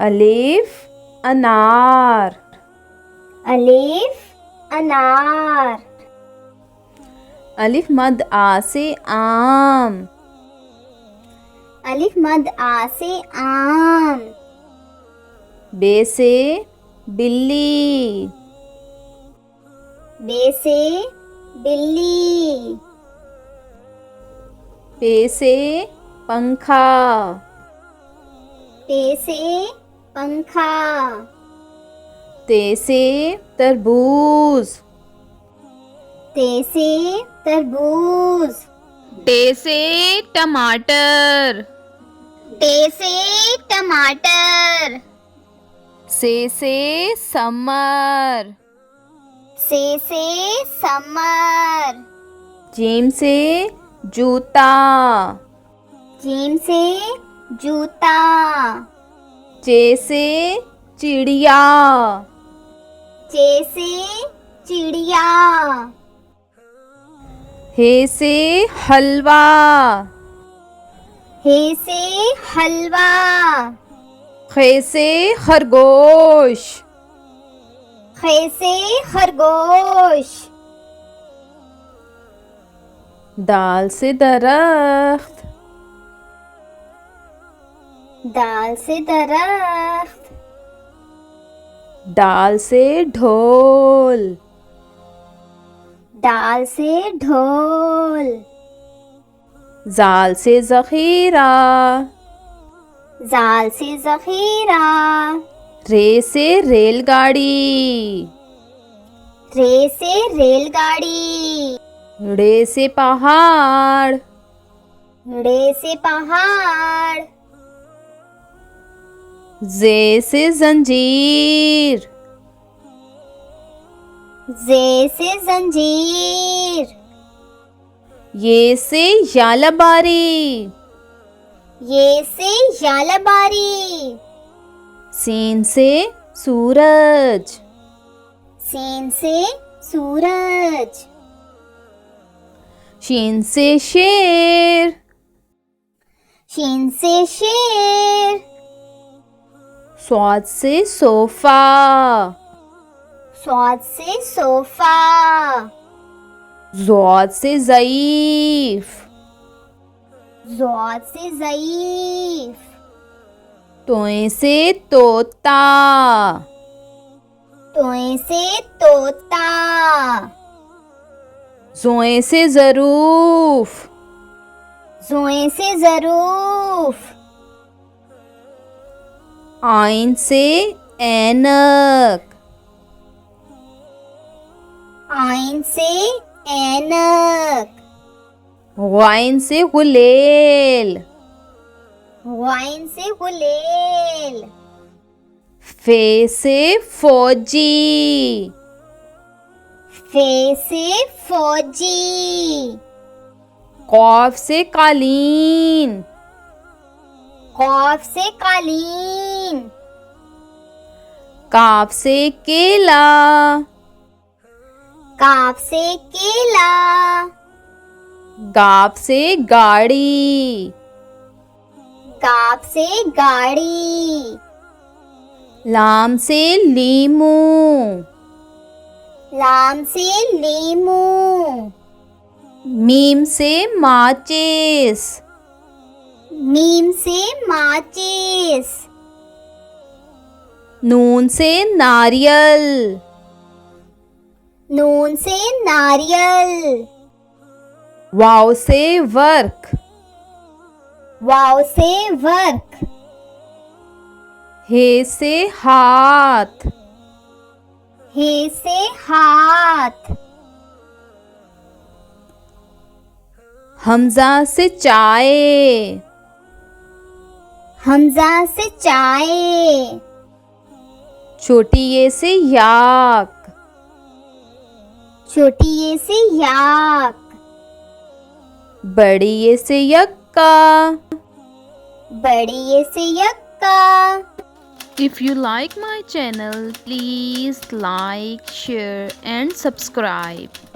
अलिफ अनार। अलिफ अनार। अलिफ मद आ से आम। अलिफ मद आ से आम। बे से बिल्ली। बे से बिल्ली। पे से पंखा। पे से पंखा। ते से तरबूज। ते से तरबूज। टे से टमाटर। टे से टमाटर। से समर। से समर। जीम से जूता। जीम से जूता। चे से चिड़िया। चे से चिड़िया। हे से हलवा। हे से हलवा। खे से खरगोश। खे से खरगोश। दाल से दरख्त। दाल से दरख्त। डाल से ढोल। डाल से ढोल। जाल से ज़ख़ीरा। जाल से ज़ख़ीरा। रे से रेलगाड़ी। रे से रेलगाड़ी। रे से पहाड़। रे से पहाड़। जे से जंजीर। जे से जंजीर। ये से यालबारी। ये से यालबारी। सीन से सूरज। सीन से सूरज। शीन से शेर। शीन से शेर। स्वाद से सोफा। स्वाद से सोफा। ज़ौद से ज़ईफ। ज़ौद से ज़ईफ। तोए से तोता। तोए से तोता। ज़ोए से ज़रूफ। ज़ोए से ज़रूफ। आइन से ऐनक। आइन से ऐनक। वाइन से गुलेल। वाइन से गुलेल। फे से फौजी। फे से फौजी। कौफ से कालीन। कौफ से कालीन। काफ से केला। काफ से केला। गाप से गाड़ी। गाप से गाड़ी। लाम से लीमू। लाम से लीमू। मीम से माचिस। मीम से माचिस। नून से नारियल। नून से नारियल। वाव से वर्क। वाव से वर्क। हे से हाथ। हे से हाथ। हमजा से चाय। हमजा से चाय। छोटी ये से याक। छोटी ये से याक। बड़ी ये से यक्का। बड़ी ये से यक्का। If you like my channel, please like, share and subscribe.